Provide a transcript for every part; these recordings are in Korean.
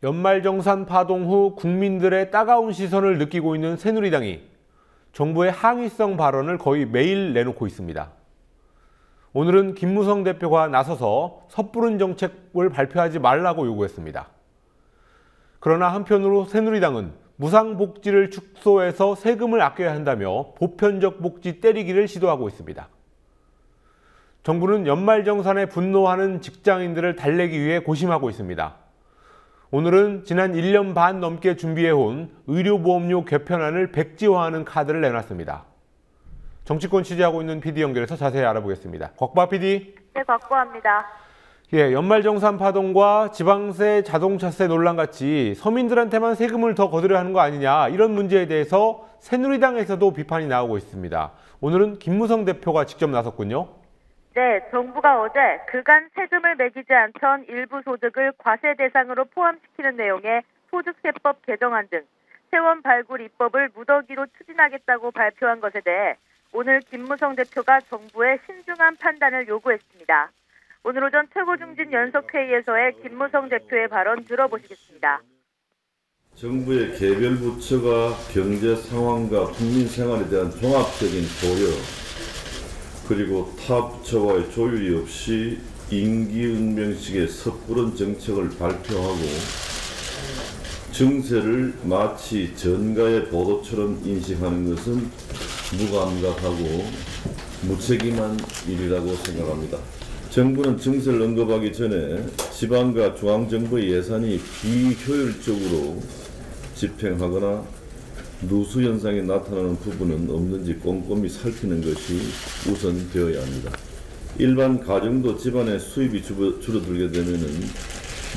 연말정산 파동 후 국민들의 따가운 시선을 느끼고 있는 새누리당이 정부의 항의성 발언을 거의 매일 내놓고 있습니다. 오늘은 김무성 대표가 나서서 섣부른 정책을 발표하지 말라고 요구했습니다. 그러나 한편으로 새누리당은 무상복지를 축소해서 세금을 아껴야 한다며 보편적 복지 때리기를 시도하고 있습니다. 정부는 연말정산에 분노하는 직장인들을 달래기 위해 고심하고 있습니다. 오늘은 지난 1년 반 넘게 준비해온 의료보험료 개편안을 백지화하는 카드를 내놨습니다. 정치권 취재하고 있는 PD 연결해서 자세히 알아보겠습니다. 곽바 PD. 네, 곽보아입니다. 연말정산 파동과 지방세, 자동차세 논란 같이 서민들한테만 세금을 더 거두려 하는 거 아니냐, 이런 문제에 대해서 새누리당에서도 비판이 나오고 있습니다. 오늘은 김무성 대표가 직접 나섰군요. 네, 정부가 어제 그간 세금을 매기지 않던 일부 소득을 과세 대상으로 포함시키는 내용의 소득세법 개정안 등 세원 발굴 입법을 무더기로 추진하겠다고 발표한 것에 대해 오늘 김무성 대표가 정부의 신중한 판단을 요구했습니다. 오늘 오전 최고중진연석회의에서의 김무성 대표의 발언 들어보시겠습니다. 정부의 개별 부처가 경제 상황과 국민 생활에 대한 종합적인 고려, 그리고 타 부처와의 조율이 없이 임기응변식의 섣부른 정책을 발표하고 정세를 마치 전가의 보도처럼 인식하는 것은 무감각하고 무책임한 일이라고 생각합니다. 정부는 정세를 언급하기 전에 지방과 중앙정부의 예산이 비효율적으로 집행하거나 누수 현상이 나타나는 부분은 없는지 꼼꼼히 살피는 것이 우선되어야 합니다. 일반 가정도 집안의 수입이 줄어들게 되면은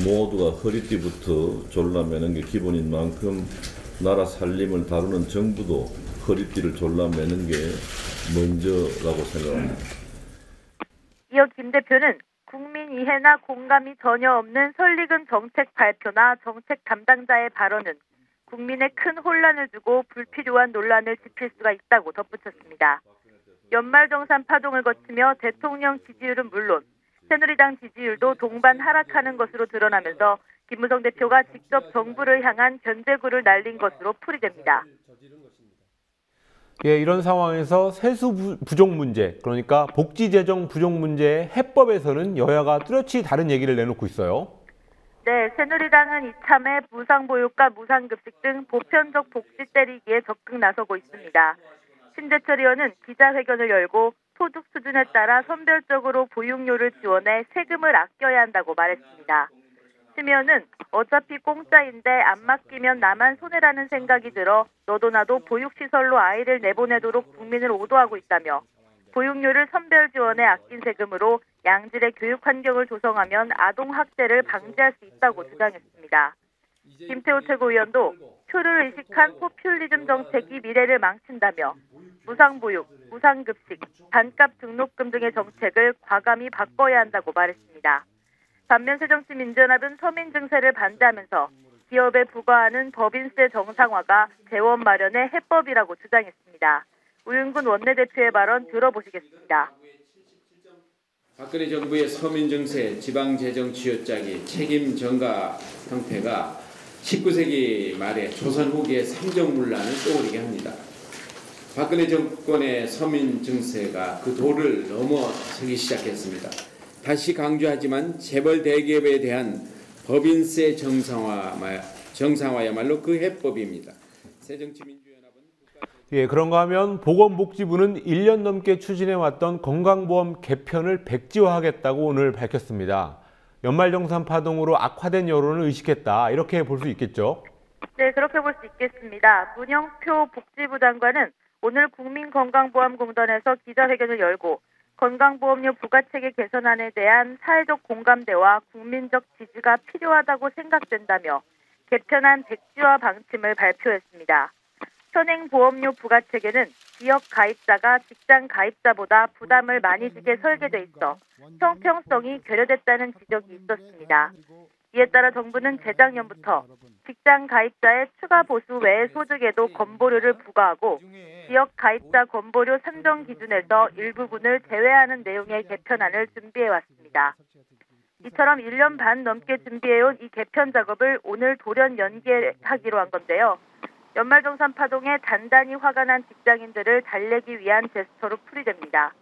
모두가 허리띠부터 졸라매는 게 기본인 만큼 나라 살림을 다루는 정부도 허리띠를 졸라매는 게 먼저라고 생각합니다. 이어 김 대표는 국민 이해나 공감이 전혀 없는 설익은 정책 발표나 정책 담당자의 발언은 국민의 큰 혼란을 주고 불필요한 논란을 짚을 수가 있다고 덧붙였습니다. 연말정산 파동을 거치며 대통령 지지율은 물론 새누리당 지지율도 동반 하락하는 것으로 드러나면서 김무성 대표가 직접 정부를 향한 견제구를 날린 것으로 풀이됩니다. 이런 상황에서 세수 부족 문제, 그러니까 복지 재정 부족 문제의 해법에서는 여야가 뚜렷이 다른 얘기를 내놓고 있어요. 네, 새누리당은 이참에 무상보육과 무상급식 등 보편적 복지 때리기에 적극 나서고 있습니다. 신재철 의원은 기자회견을 열고 소득 수준에 따라 선별적으로 보육료를 지원해 세금을 아껴야 한다고 말했습니다. 심 의원은 어차피 공짜인데 안 맡기면 나만 손해라는 생각이 들어 너도 나도 보육시설로 아이를 내보내도록 국민을 오도하고 있다며 보육료를 선별 지원에 아낀 세금으로 양질의 교육 환경을 조성하면 아동 학대를 방지할 수 있다고 주장했습니다. 김태호 최고위원도 표를 의식한 포퓰리즘 정책이 미래를 망친다며 무상보육, 무상급식, 반값 등록금 등의 정책을 과감히 바꿔야 한다고 말했습니다. 반면 새정치민주연합은 서민 증세를 반대하면서 기업에 부과하는 법인세 정상화가 재원 마련의 해법이라고 주장했습니다. 우윤근 원내대표의 발언 들어보시겠습니다. 박근혜 정부의 서민 증세, 지방재정 쥐어짜기, 책임 전가 형태가 19세기 말에 조선 후기의 삼정문란을 떠오르게 합니다. 박근혜 정권의 서민 증세가 그 도를 넘어서기 시작했습니다. 다시 강조하지만 재벌 대기업에 대한 법인세 정상화야말로 그 해법입니다. 새정치민주연합은 그런가 하면 보건복지부는 1년 넘게 추진해왔던 건강보험 개편을 백지화하겠다고 오늘 밝혔습니다. 연말정산 파동으로 악화된 여론을 의식했다, 이렇게 볼 수 있겠죠? 네, 그렇게 볼 수 있겠습니다. 문영표 복지부 장관은 오늘 국민건강보험공단에서 기자회견을 열고 건강보험료 부과체계 개선안에 대한 사회적 공감대와 국민적 지지가 필요하다고 생각된다며 개편안 백지화 방침을 발표했습니다. 현행 보험료 부과체계는 지역 가입자가 직장 가입자보다 부담을 많이 지게 설계돼 있어 형평성이 결여됐다는 지적이 있었습니다. 이에 따라 정부는 재작년부터 직장 가입자의 추가 보수 외의 소득에도 건보료를 부과하고 지역 가입자 건보료 산정 기준에서 일부분을 제외하는 내용의 개편안을 준비해왔습니다. 이처럼 1년 반 넘게 준비해온 이 개편 작업을 오늘 돌연 연기하기로 한 건데요. 연말정산 파동에 단단히 화가 난 직장인들을 달래기 위한 제스처로 풀이됩니다.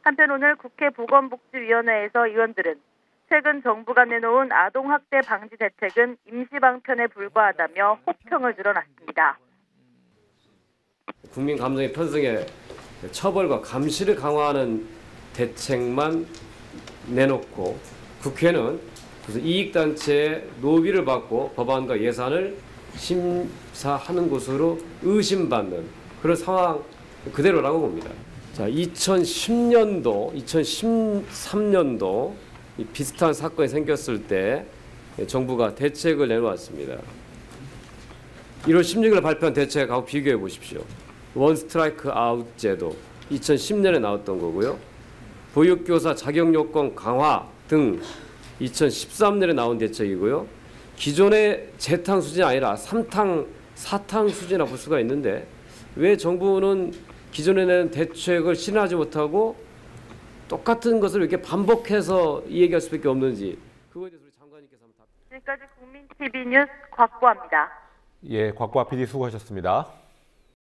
한편 오늘 국회 보건복지위원회에서 의원들은 최근 정부가 내놓은 아동학대 방지 대책은 임시방편에 불과하다며 혹평을 늘어놨습니다. 국민 감정의 편성에 처벌과 감시를 강화하는 대책만 내놓고 국회는 무슨 이익단체의 노비를 받고 법안과 예산을 심사하는 곳으로 의심받는 그런 상황 그대로라고 봅니다. 자, 2010년도, 2013년도 비슷한 사건이 생겼을 때 정부가 대책을 내놓았습니다. 1월 16일 발표한 대책하고 비교해 보십시오. 원 스트라이크 아웃 제도 2010년에 나왔던 거고요. 보육교사 자격요건 강화 등 2013년에 나온 대책이고요. 기존의 재탕 수준이 아니라 3탕, 4탕 수준이라고 볼 수가 있는데 왜 정부는 기존에 낸 대책을 실현하지 못하고 똑같은 것을 이렇게 반복해서 얘기할 수밖에 없는지 그거에 대해서 우리 장관님께서 한번 답변. 지금까지 국민 TV 뉴스 곽구합니다. 예, 곽구아 PD 수고하셨습니다.